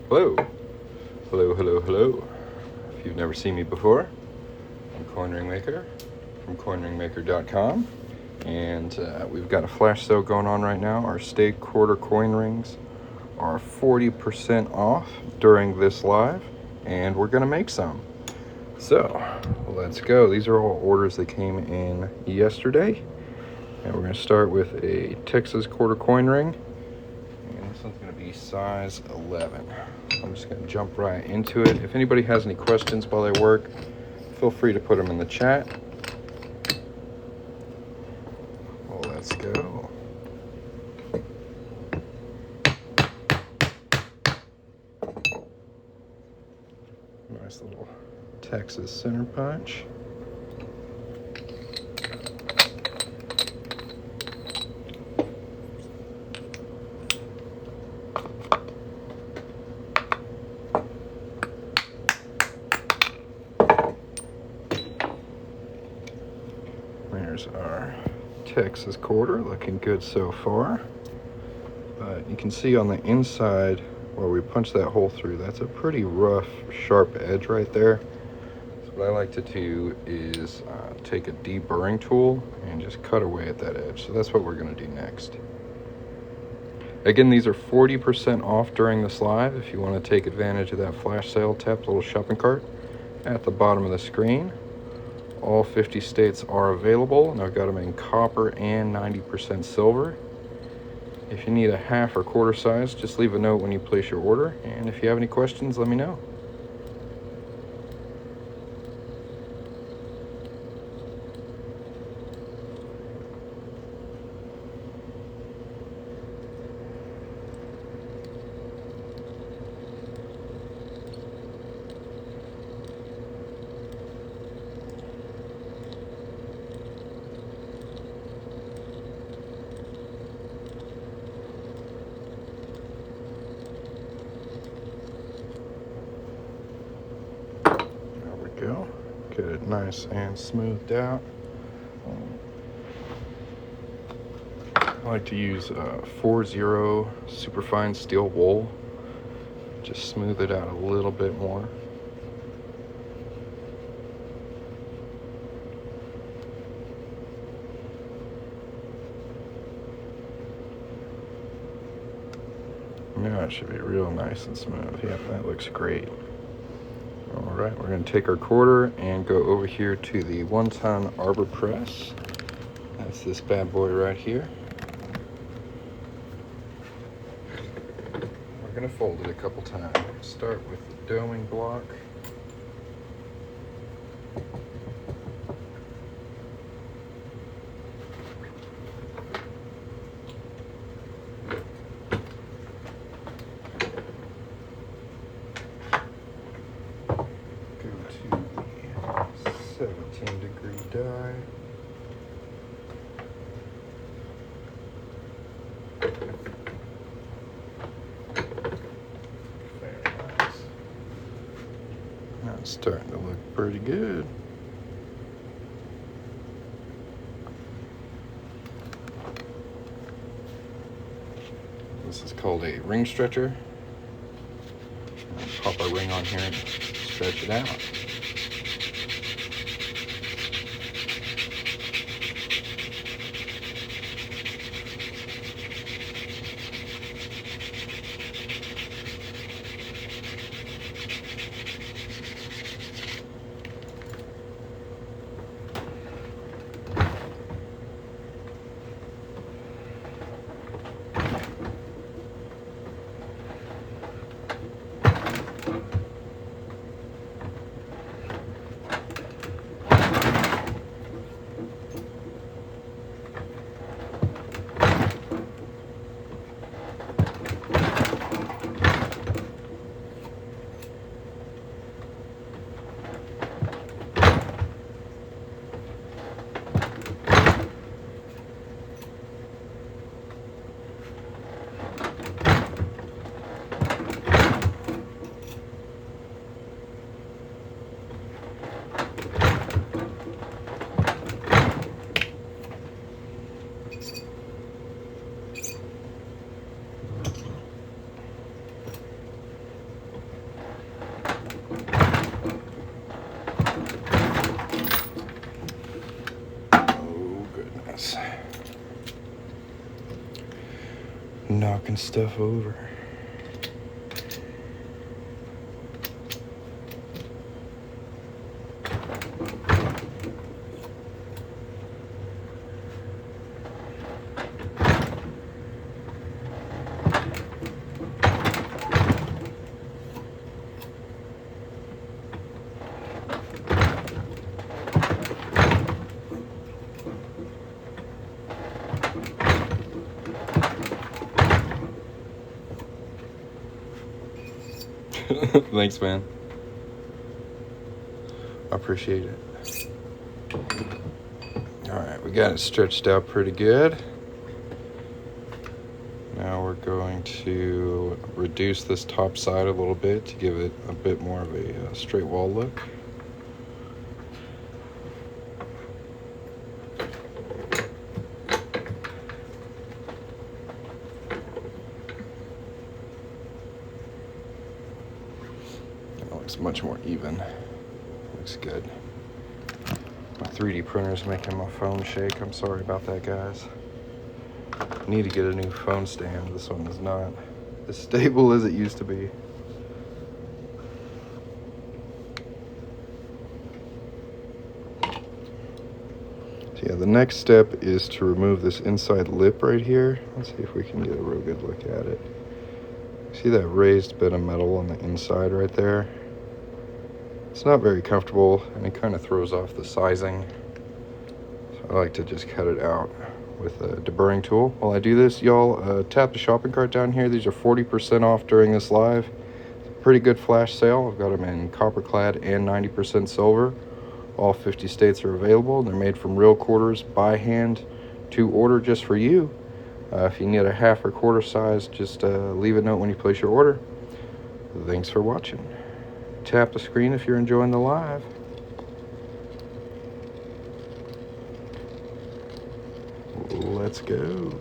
Hello, hello, hello, hello. If you've never seen me before, I'm Coin Ring Maker from coinringmaker.com, and we've got a flash sale going on right now. Our stake quarter coin rings are 40% off during this live, and we're gonna make some. So let's go. These are all orders that came in yesterday, and we're gonna start with a Texas quarter coin ring. And this one's going to be size 11. I'm just going to jump right into it. If anybody has any questions while they work, feel free to put them in the chat. Well, let's go. Nice little Texas center punch. There's our Texas quarter, looking good so far. But you can see on the inside where we punch that hole through, that's a pretty rough, sharp edge right there. So what I like to do is take a deburring tool and just cut away at that edge. So that's what we're going to do next. Again, these are 40% off during this live. If you want to take advantage of that flash sale, tap the little shopping cart at the bottom of the screen. All 50 states are available, and I've got them in copper and 90% silver. If you need a half or quarter size, just leave a note when you place your order, and if you have any questions, let me know. Go. Get it nice and smoothed out. I like to use 4-0 superfine steel wool. Just smooth it out a little bit more. Now it should be real nice and smooth. Yep, that looks great. All right, we're going to take our quarter and go over here to the 1-ton arbor press. That's this bad boy right here. We're going to fold it a couple times. Start with the doming block. Go to the 17-degree die. Very nice. That's starting to look pretty good. This is called a ring stretcher. Pop our ring on here and stretch it out. knocking stuff over. Thanks, man. I appreciate it. Alright, we got it stretched out pretty good. Now we're going to reduce this top side a little bit to give it a bit more of a straight wall look. Looks much more even. Looks good. My 3D printer's making my phone shake. I'm sorry about that, guys. I need to get a new phone stand. This one is not as stable as it used to be. So yeah, the next step is to remove this inside lip right here. Let's see if we can get a real good look at it. See that raised bit of metal on the inside right there? It's not very comfortable, and it kind of throws off the sizing. So I like to just cut it out with a deburring tool. While I do this, y'all, tap the shopping cart down here. These are 40% off during this live. Pretty good flash sale. I've got them in copper clad and 90% silver. All 50 states are available. They're made from real quarters by hand to order just for you. If you need a half or quarter size, just leave a note when you place your order. Thanks for watching. Tap the screen if you're enjoying the live. Let's go.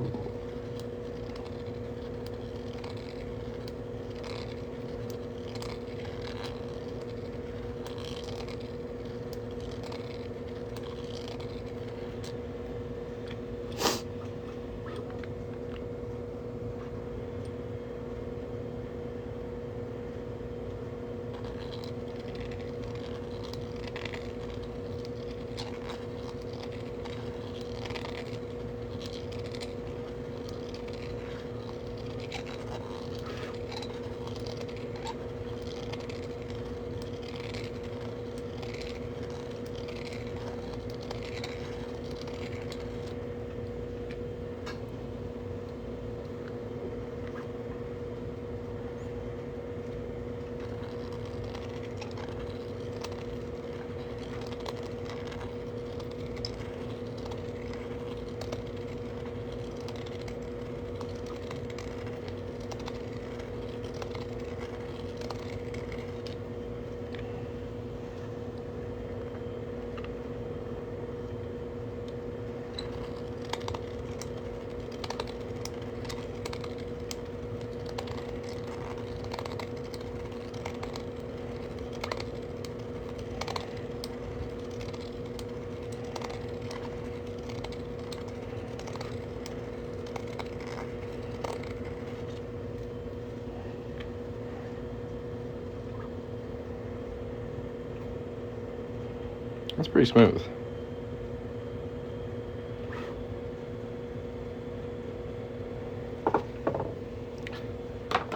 That's pretty smooth.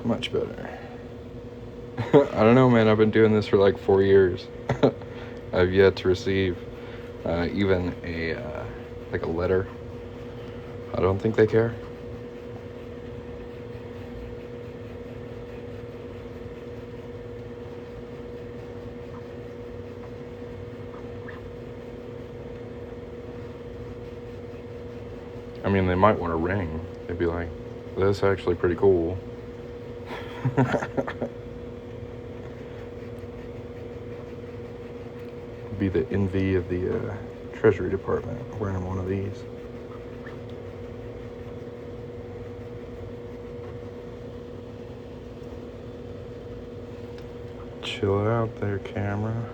Much better. I don't know, man. I've been doing this for like 4 years. I've yet to receive even a like a letter. I don't think they care. I mean, they might want a ring. They'd be like, that's actually pretty cool. Be the envy of the Treasury Department wearing one of these. Chill out there, camera.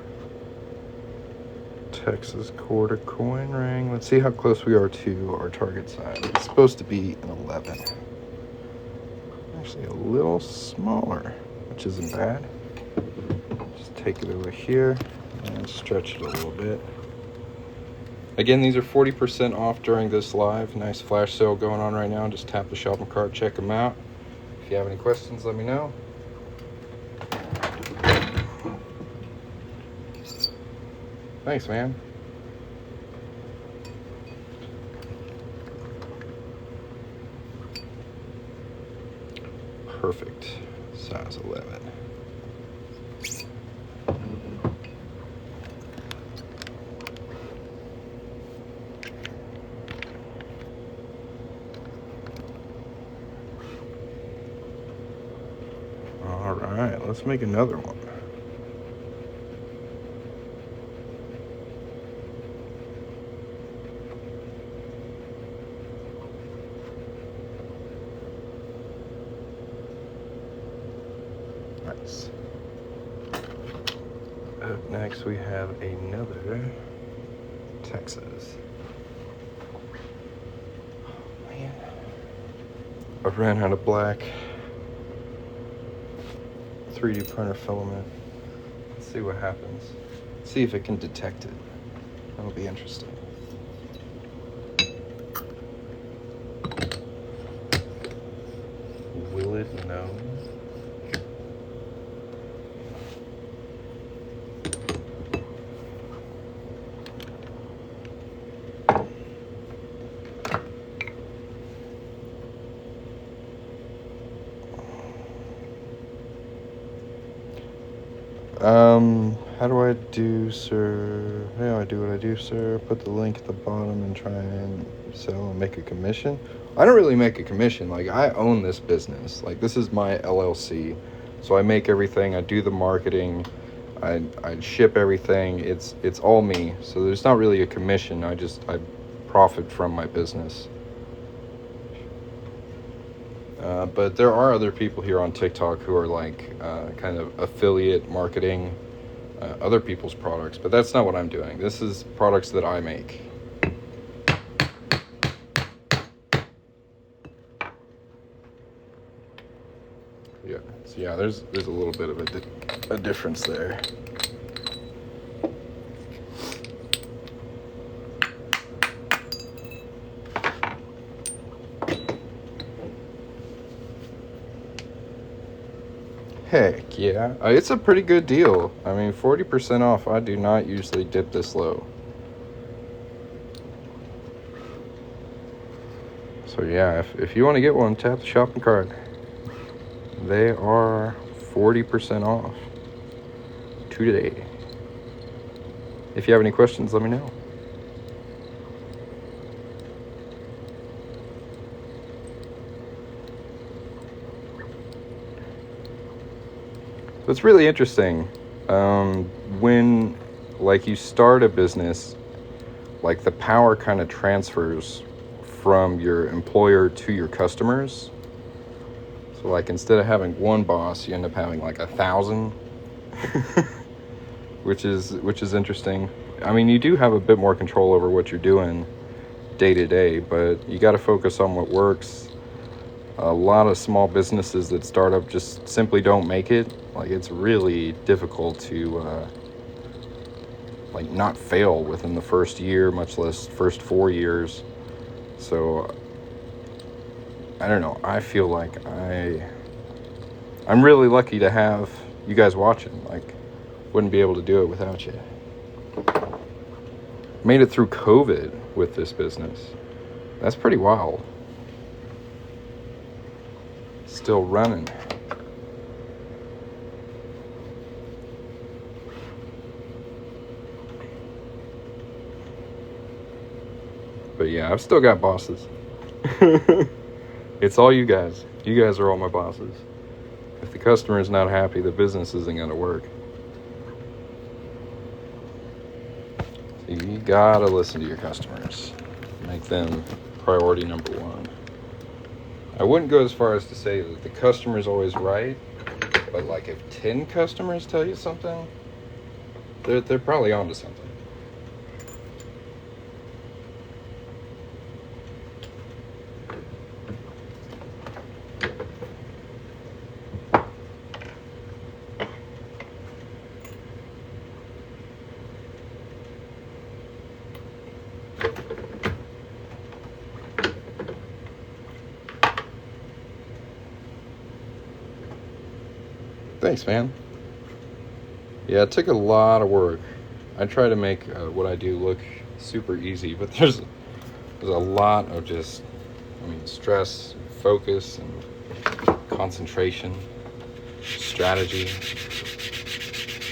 Texas quarter coin ring. Let's see how close we are to our target size. It's supposed to be an 11. actually a little smaller, which isn't bad. Just take it over here and stretch it a little bit. Again, these are 40% off during this live. Nice flash sale going on right now. Just tap the shopping cart, check them out. If you have any questions, let me know. Thanks, man. Perfect. Size 11. All right, let's make another one. Nice. Up next, we have another Texas. Oh, man. I ran out of black 3D printer filament. Let's see what happens. See if it can detect it. That'll be interesting. Will it know? How do I do, sir? How do I do what I do, sir? Put the link at the bottom and try and sell and make a commission. I don't really make a commission. Like, I own this business. Like, this is my LLC. So I make everything. I do the marketing. I ship everything. It's all me. So there's not really a commission. I profit from my business. But there are other people here on TikTok who are like kind of affiliate marketing other people's products, but that's not what I'm doing. This is products that I make. Yeah, so yeah, there's a little bit of a difference there. Heck yeah, it's a pretty good deal. I mean, 40% off. I do not usually dip this low. So yeah, if you want to get one, tap the shopping cart. They are 40% off today. If you have any questions, let me know. So it's really interesting when, like, you start a business, like, the power kind of transfers from your employer to your customers. So, like, instead of having one boss, you end up having like 1,000, which is interesting. I mean, you do have a bit more control over what you're doing day to day, but you got to focus on what works. A lot of small businesses that start up just simply don't make it. Like, it's really difficult to like not fail within the first year, much less first 4 years. So I don't know. I feel like I'm really lucky to have you guys watching. Like, wouldn't be able to do it without you. Made it through COVID with this business. That's pretty wild. Still running. But yeah, I've still got bosses. It's all you guys. You guys are all my bosses. If the customer is not happy, the business isn't going to work. So you gotta listen to your customers. Make them priority number one. I wouldn't go as far as to say that the customer is always right, but like if 10 customers tell you something, they're probably onto something. Thanks, man. Yeah, it took a lot of work. I try to make what I do look super easy, but there's a lot of just, stress, focus, and concentration, strategy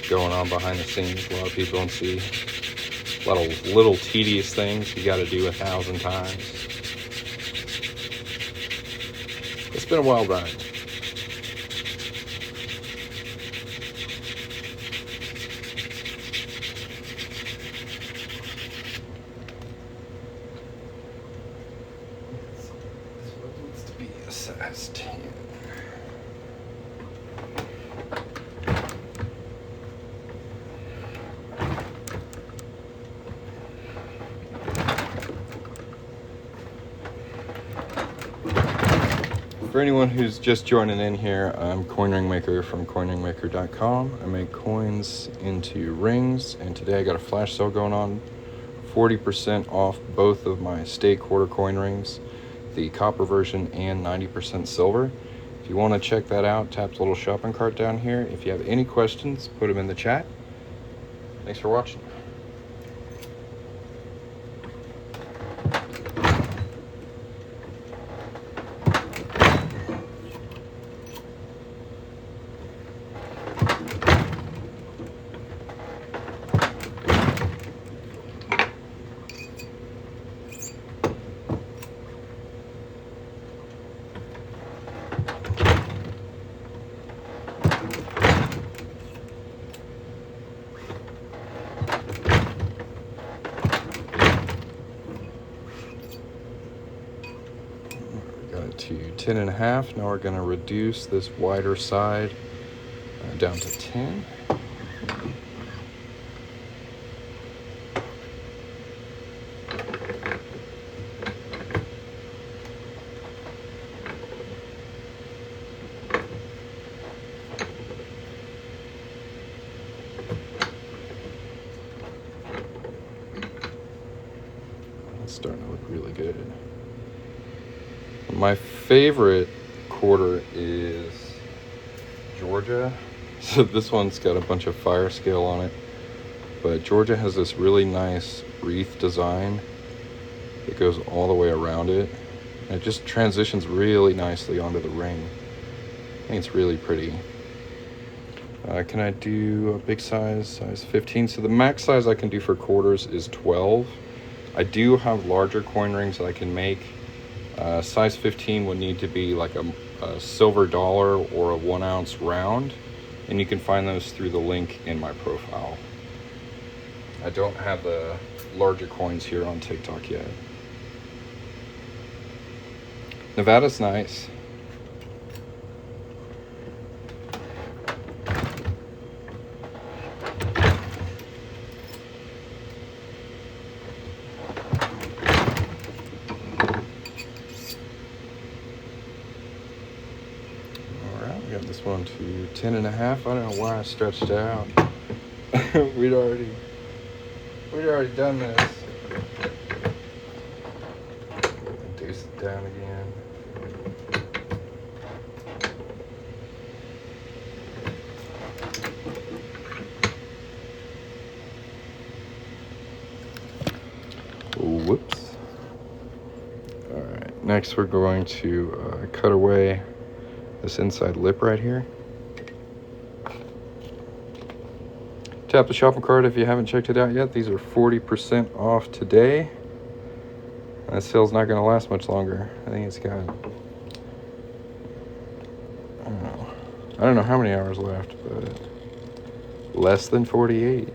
going on behind the scenes. A lot of people don't see. A lot of little tedious things you got to do 1,000 times. It's been a wild ride. This one needs to be a size 10. For anyone who's just joining in here, I'm Coin Ring Maker from coinringmaker.com. I make coins into rings, and today I got a flash sale going on. 40% off both of my stake quarter coin rings, the copper version and 90% silver. If you want to check that out, tap the little shopping cart down here. If you have any questions, put them in the chat. Thanks for watching. To 10.5. Now we're going to reduce this wider side down to 10. It's starting to look really good. My favorite quarter is Georgia. So this one's got a bunch of fire scale on it, but Georgia has this really nice wreath design that goes all the way around it, and it just transitions really nicely onto the ring. I think it's really pretty. Can I do a big size 15? So the max size I can do for quarters is 12. I do have larger coin rings that I can make. Size 15 would need to be like a silver dollar or a 1 ounce round, and you can find those through the link in my profile. I don't have the larger coins here on TikTok yet. Nevada's nice. Got this one to 10.5. I don't know why I stretched out. We'd already done this. Reduce it down again. Whoops. All right. Next, we're going to cut away this inside lip right here. Tap the shopping cart if you haven't checked it out yet. These are 40% off today. That sale's not going to last much longer. I think it's got, I don't know how many hours left, but less than 48.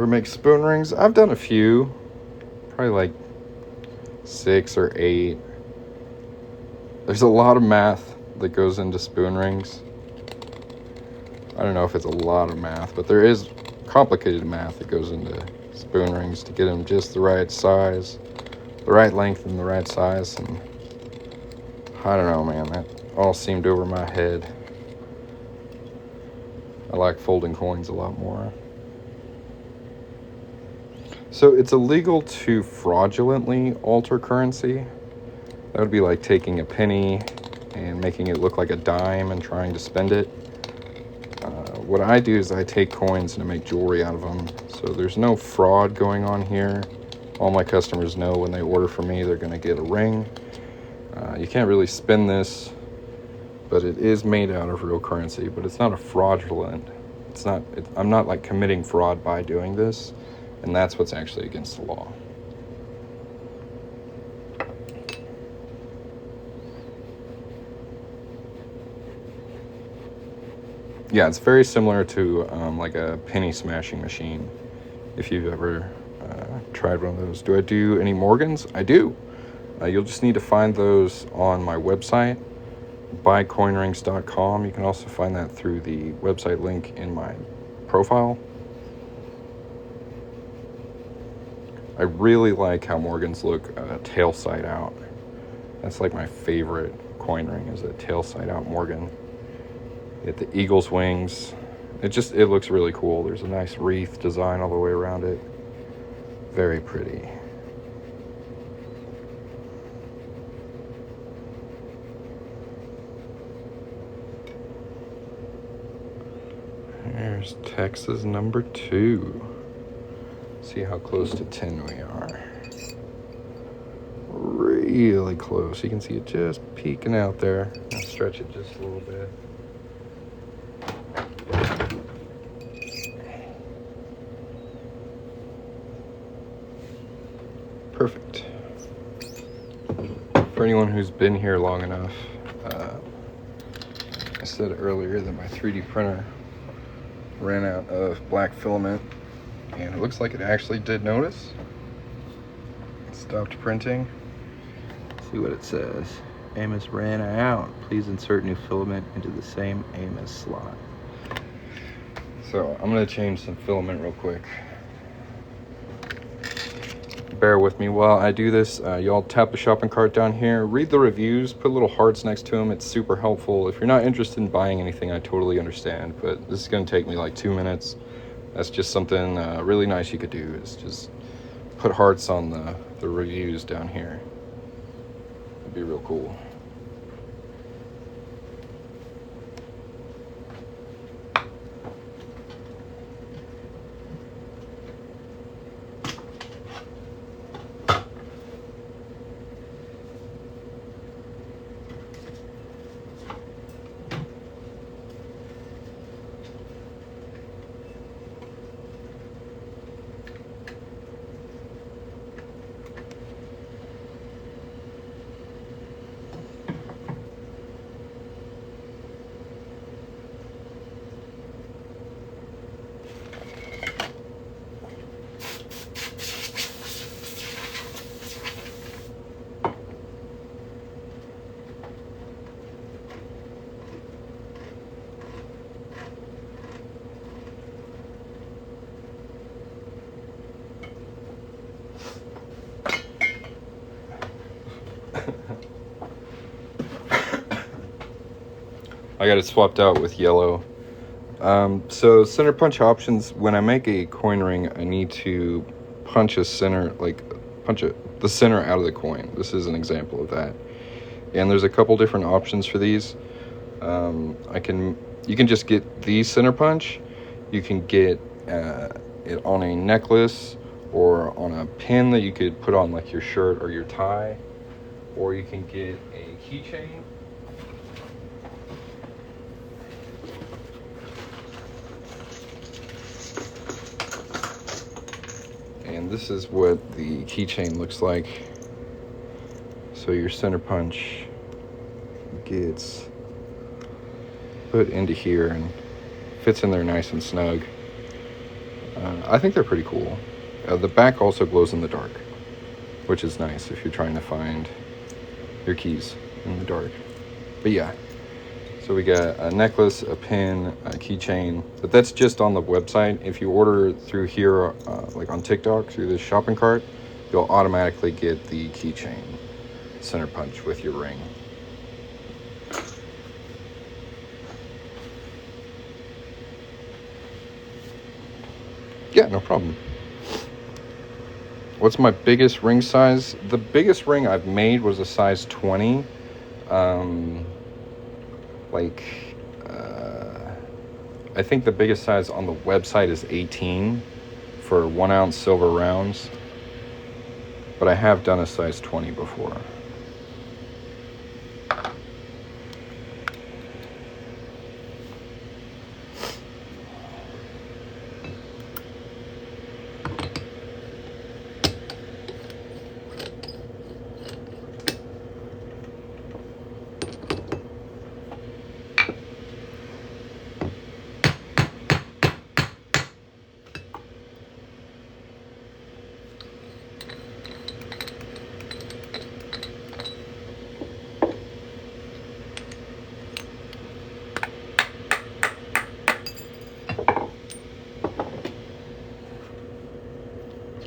ever make spoon rings? I've done a few, probably like 6 or 8. There's a lot of math that goes into spoon rings. I don't know if it's a lot of math, but there is complicated math that goes into spoon rings to get them just the right size, the right length and the right size. And I don't know, man, that all seemed over my head. I like folding coins a lot more. So it's illegal to fraudulently alter currency. That would be like taking a penny and making it look like a dime and trying to spend it. What I do is I take coins and I make jewelry out of them. So there's no fraud going on here. All my customers know when they order from me, they're going to get a ring. You can't really spin this, but it is made out of real currency, but it's not a fraudulent. I'm not like committing fraud by doing this, and that's what's actually against the law. Yeah, it's very similar to like a penny smashing machine, if you've ever tried one of those. Do I do any Morgans? I do. You'll just need to find those on my website, buycoinrings.com. You can also find that through the website link in my profile. I really like how Morgans look tail side out. That's like my favorite coin ring, is a tail side out Morgan. Get the eagle's wings. It looks really cool. There's a nice wreath design all the way around it. Very pretty. There's Texas number 2. See how close to 10 we are. Really close. You can see it just peeking out there. I'll stretch it just a little bit. Perfect. For anyone who's been here long enough, I said earlier that my 3D printer ran out of black filament, and it looks like it actually did notice. It stopped printing. See what it says. Amos ran out. Please insert new filament into the same Amos slot. So I'm going to change some filament real quick. Bear with me while I do this. Y'all tap the shopping cart down here, read the reviews, put little hearts next to them. It's super helpful. If you're not interested in buying anything, I totally understand, but this is going to take me like 2 minutes. That's just something really nice you could do, is just put hearts on the reviews down here. It'd be real cool. I got it swapped out with yellow. So center punch options, when I make a coin ring, I need to punch the center out of the coin. This is an example of that. And there's a couple different options for these. You can just get the center punch. You can get it on a necklace or on a pin that you could put on like your shirt or your tie. Or you can get a keychain. And this is what the keychain looks like. So your center punch gets put into here and fits in there nice and snug. I think they're pretty cool. The back also glows in the dark, which is nice if you're trying to find your keys in the dark. But yeah, so we got a necklace, a pin, a keychain, but that's just on the website. If you order through here, like on TikTok, through the shopping cart, you'll automatically get the keychain center punch with your ring. Yeah, no problem. What's my biggest ring size? The biggest ring I've made was a size 20. Like, I think the biggest size on the website is 18 for 1 ounce silver rounds. But I have done a size 20 before.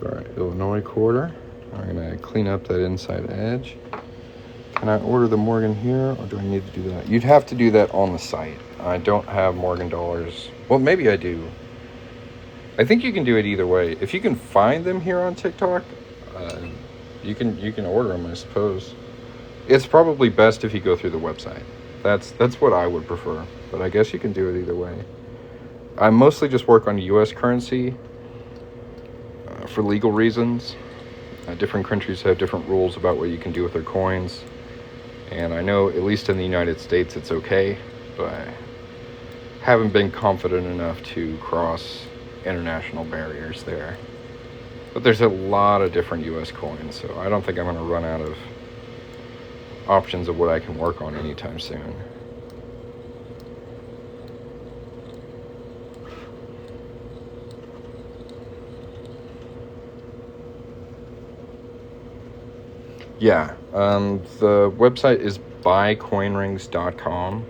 Sorry, Illinois quarter. I'm going to clean up that inside edge. Can I order the Morgan here, or do I need to do that? You'd have to do that on the site. I don't have Morgan dollars. Well, maybe I do. I think you can do it either way. If you can find them here on TikTok, you can order them, I suppose. It's probably best if you go through the website. That's what I would prefer, but I guess you can do it either way. I mostly just work on U.S. currency for legal reasons. Different countries have different rules about what you can do with their coins, and I know at least in the United States it's okay, but I haven't been confident enough to cross international barriers there. But there's a lot of different U.S. coins, so I don't think I'm going to run out of options of what I can work on anytime soon. Yeah, the website is buycoinrings.com.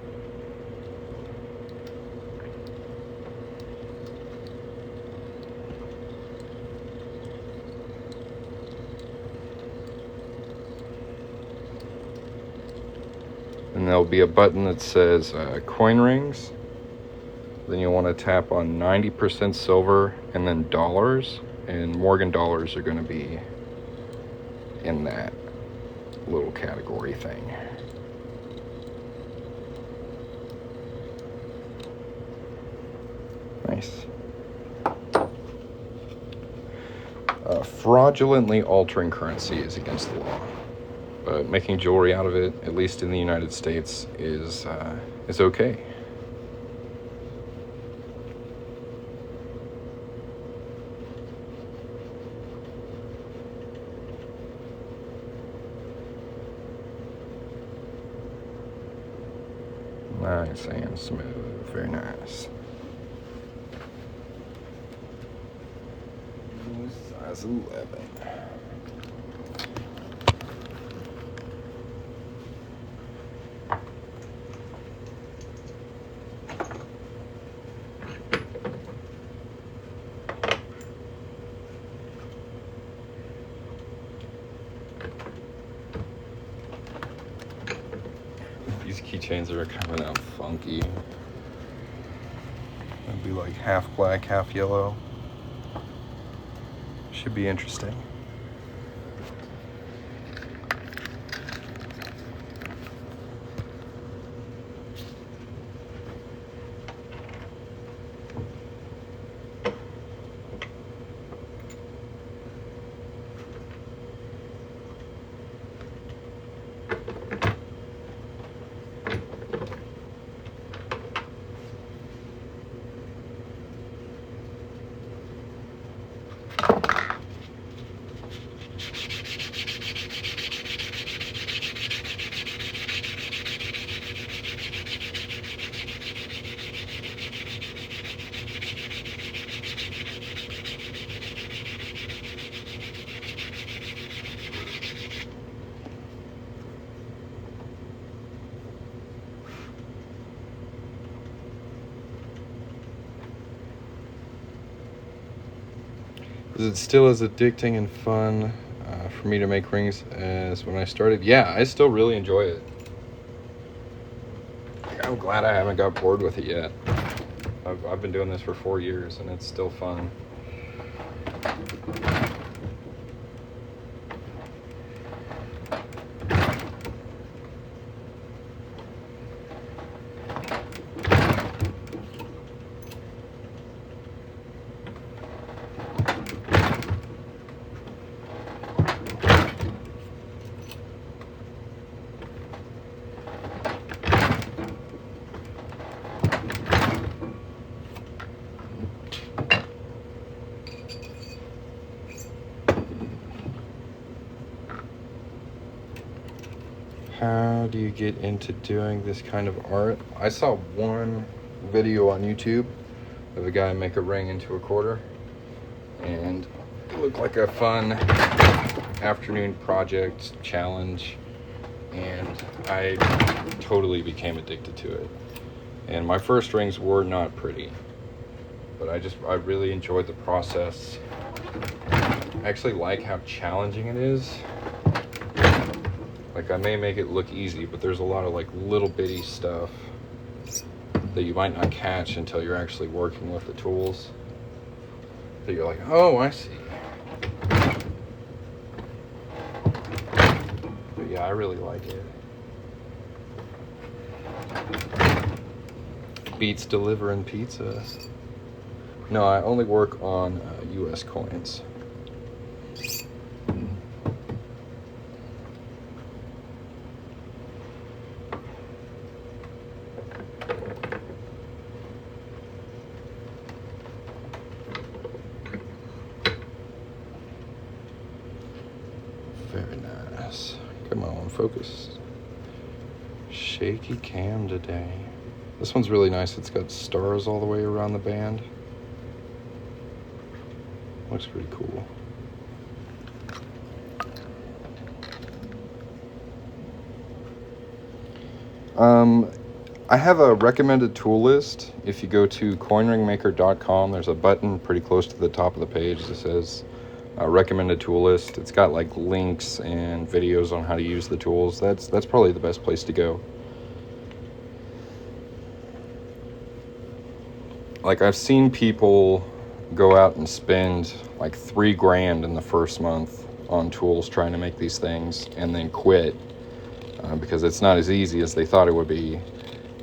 And there'll be a button that says coin rings. Then you'll want to tap on 90% silver and then dollars. And Morgan dollars are going to be in that little category thing. Nice. Fraudulently altering currency is against the law. But making jewelry out of it, at least in the United States, is okay. Nice and smooth, very nice. Size 11. These keychains are coming out funky. It'd be like half black, half yellow. Should be interesting. Is it still as addicting and fun for me to make rings as when I started? Yeah, I still really enjoy it. I'm glad I haven't got bored with it yet. I've been doing this for 4 years and it's still fun. How do you get into doing this kind of art? I saw one video on YouTube of a guy make a ring into a quarter, and it looked like a fun afternoon project challenge, and I totally became addicted to it. And my first rings were not pretty, but I really enjoyed the process. I actually like how challenging it is. Like, I may make it look easy, but there's a lot of like little bitty stuff that you might not catch until you're actually working with the tools. That you're like, oh, I see. But yeah, I really like it. Beats delivering pizza. No, I only work on US coins. Very nice. Come on, focus. Shaky cam today. This one's really nice. It's got stars all the way around the band. Looks pretty cool. I have a recommended tool list. If you go to coinringmaker.com, there's a button pretty close to the top of the page that says recommended tool list. It's got like links and videos on how to use the tools. That's probably the best place to go. Like, I've seen people go out and spend like $3,000 in the first month on tools trying to make these things and then quit because it's not as easy as they thought it would be.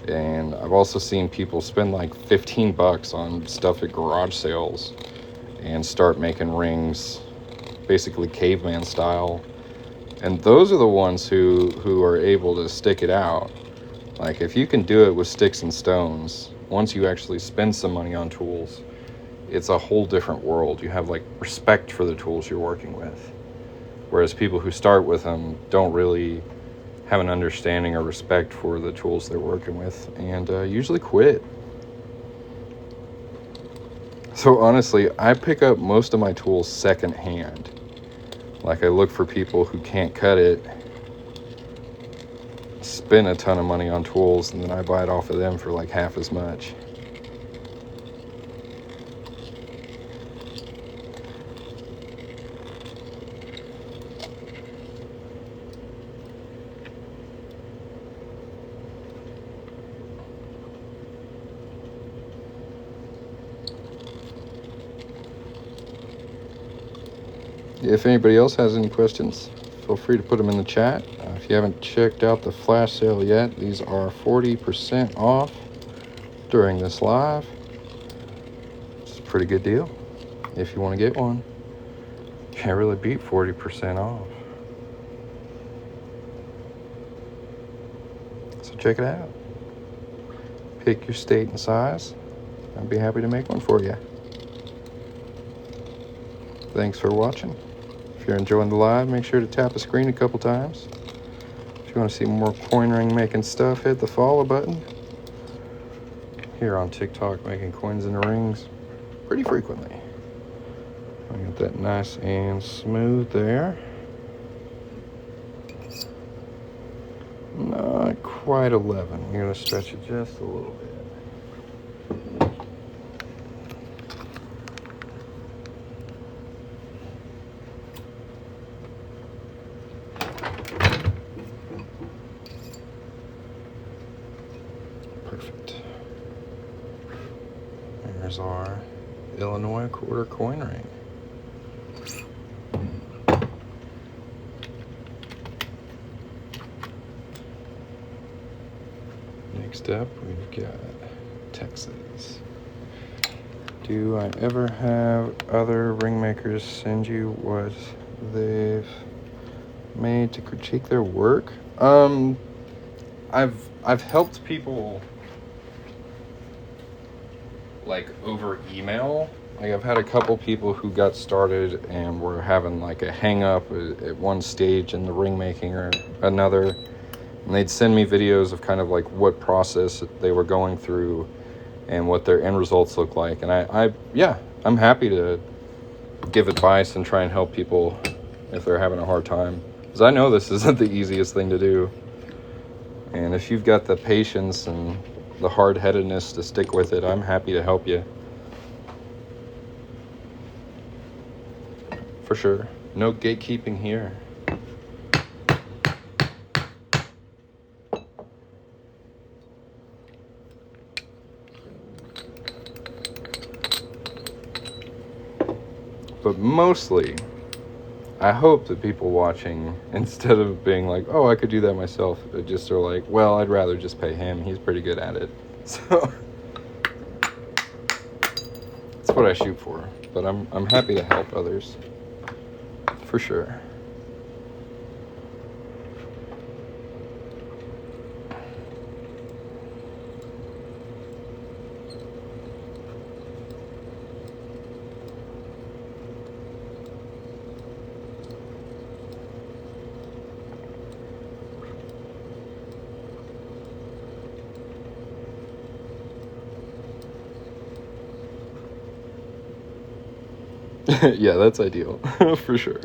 And I've also seen people spend like $15 on stuff at garage sales and start making rings basically caveman style. And those are the ones who are able to stick it out. Like, if you can do it with sticks and stones, once you actually spend some money on tools, it's a whole different world. You have like respect for the tools you're working with. Whereas people who start with them don't really have an understanding or respect for the tools they're working with, and usually quit. So honestly, I pick up most of my tools secondhand. Like, I look for people who can't cut it, spend a ton of money on tools, and then I buy it off of them for like half as much. If anybody else has any questions, feel free to put them in the chat. If you haven't checked out the flash sale yet, these are 40% off during this live. It's a pretty good deal if you want to get one. Can't really beat 40% off. So check it out. Pick your state and size. I'd be happy to make one for you. Thanks for watching. If you're enjoying the live, make sure to tap the screen a couple times. If you want to see more coin ring making stuff, hit the follow button. Here on TikTok, making coins and rings pretty frequently. I got that nice and smooth there. Not quite 11. I'm going to stretch it just a little bit. there's our Illinois quarter coin ring. Next up, we've got Texas. Do I ever have other ring makers send you what they've made to critique their work? I've helped people like over email. Like I've had a couple people who got started and were having like a hang up at one stage in the ring making or another, and they'd send me videos of kind of like what process they were going through and what their end results look like. And I'm happy to give advice and try and help people if they're having a hard time, because I know this isn't the easiest thing to do. And if you've got the patience and the hard-headedness to stick with it, I'm happy to help you. For sure. No gatekeeping here. But mostly, I hope that people watching, instead of being like, oh, I could do that myself, they just are like, well, I'd rather just pay him. He's pretty good at it. So that's what I shoot for. But I'm happy to help others. For sure. Yeah, that's ideal. For sure.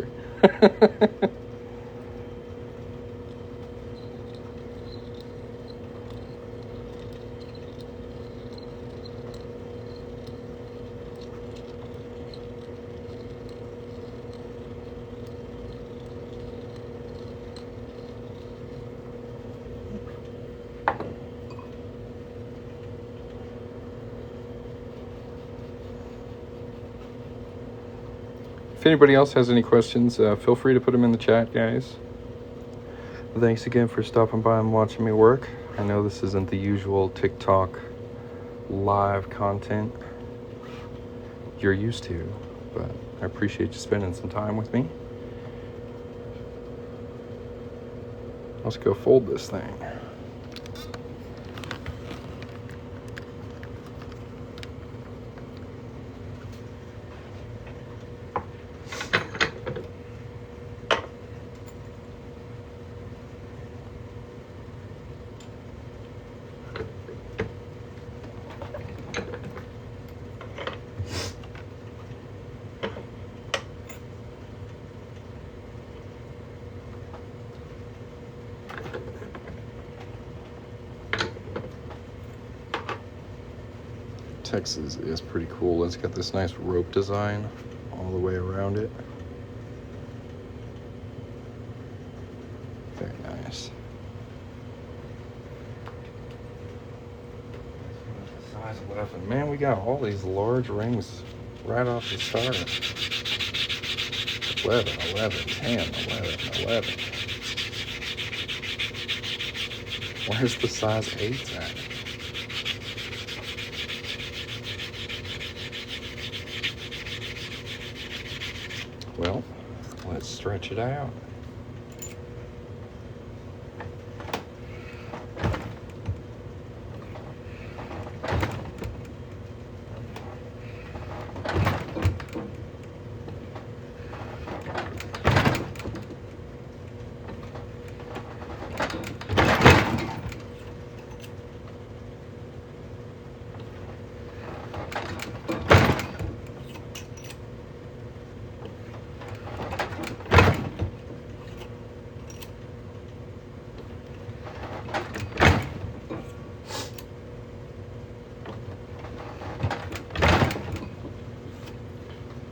If anybody else has any questions, feel free to put them in the chat, guys. Thanks again for stopping by and watching me work. I know this isn't the usual TikTok live content you're used to, but I appreciate you spending some time with me. Let's go fold this thing. Texas is pretty cool. It's got this nice rope design all the way around it. Very nice. Size 11. Man, we got all these large rings right off the start. 11, 11, 10, 11, 11. Where's the size 8 at? Well, let's stretch it out.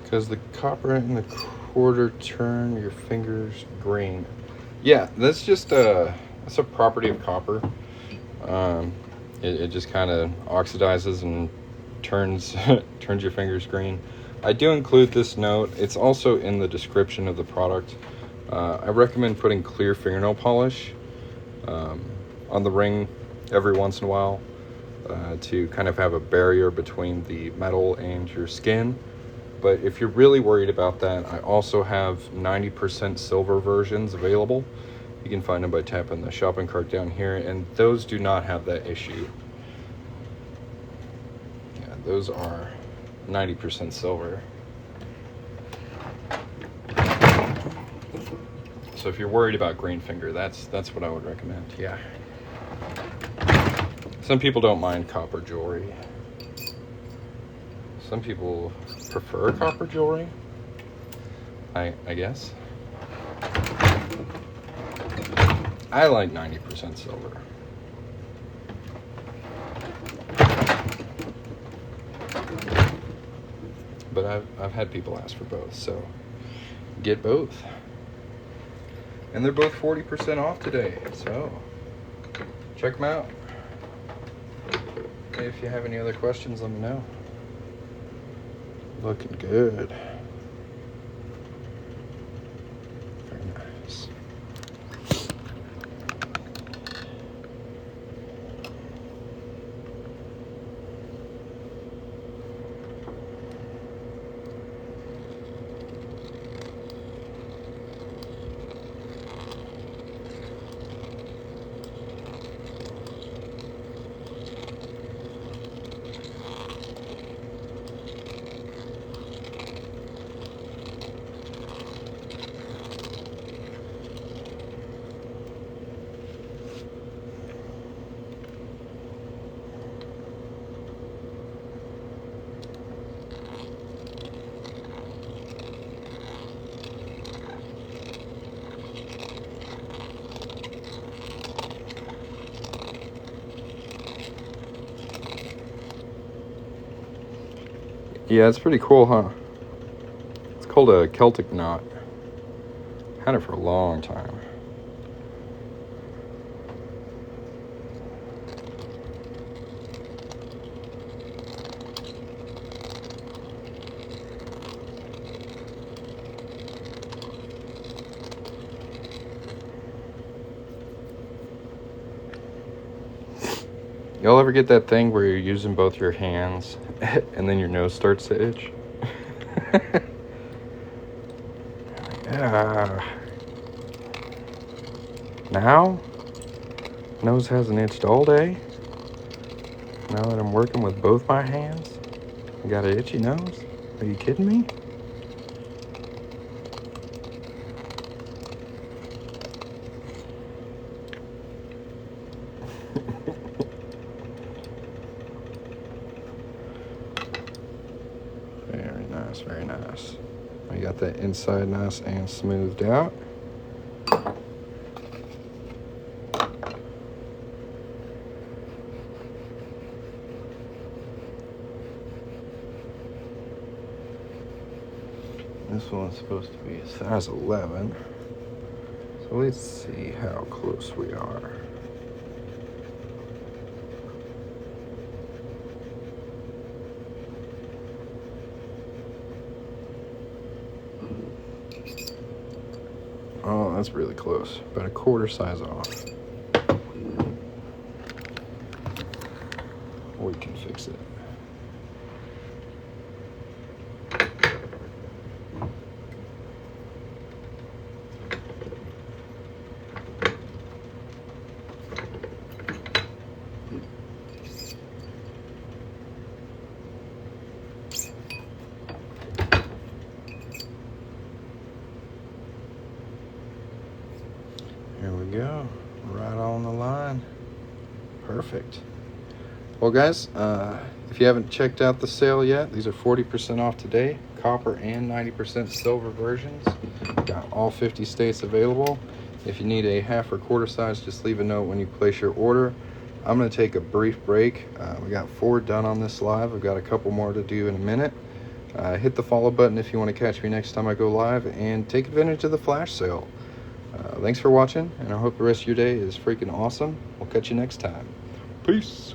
Because the copper in the quarter turn your fingers green. Yeah, that's just that's a property of copper. It just kind of oxidizes and turns turns your fingers green. I do include this note. It's also in the description of the product. I recommend putting clear fingernail polish on the ring every once in a while to kind of have a barrier between the metal and your skin. But if you're really worried about that, I also have 90% silver versions available. You can find them by tapping the shopping cart down here, and those do not have that issue. Yeah, those are 90% silver. So if you're worried about green finger, that's what I would recommend. Yeah. Some people don't mind copper jewelry. Some people prefer copper jewelry, I guess. I like 90% silver. But I've had people ask for both, so get both. And they're both 40% off today, so check them out. If you have any other questions, let me know. Looking good. Very nice. Yeah, it's pretty cool, huh? It's called a Celtic knot. Had it for a long time. Y'all ever get that thing where you're using both your hands and then your nose starts to itch? Yeah. Now, nose hasn't itched all day. Now that I'm working with both my hands, I got an itchy nose? Are you kidding me? Very nice, very nice. I got that inside nice and smoothed out. This one's supposed to be a size 11. So let's see how close we are. Oh, that's really close. About a quarter size off. We can fix it. Here we go, right on the line. Perfect. Well, guys, if you haven't checked out the sale yet, these are 40% off today. Copper and 90% silver versions. Got all 50 states available. If you need a half or quarter size, just leave a note when you place your order. I'm going to take a brief break. We got 4 done on this live. I've got a couple more to do in a minute. Hit the follow button if you want to catch me next time I go live, and take advantage of the flash sale. Thanks for watching, and I hope the rest of your day is freaking awesome. We'll catch you next time. Peace.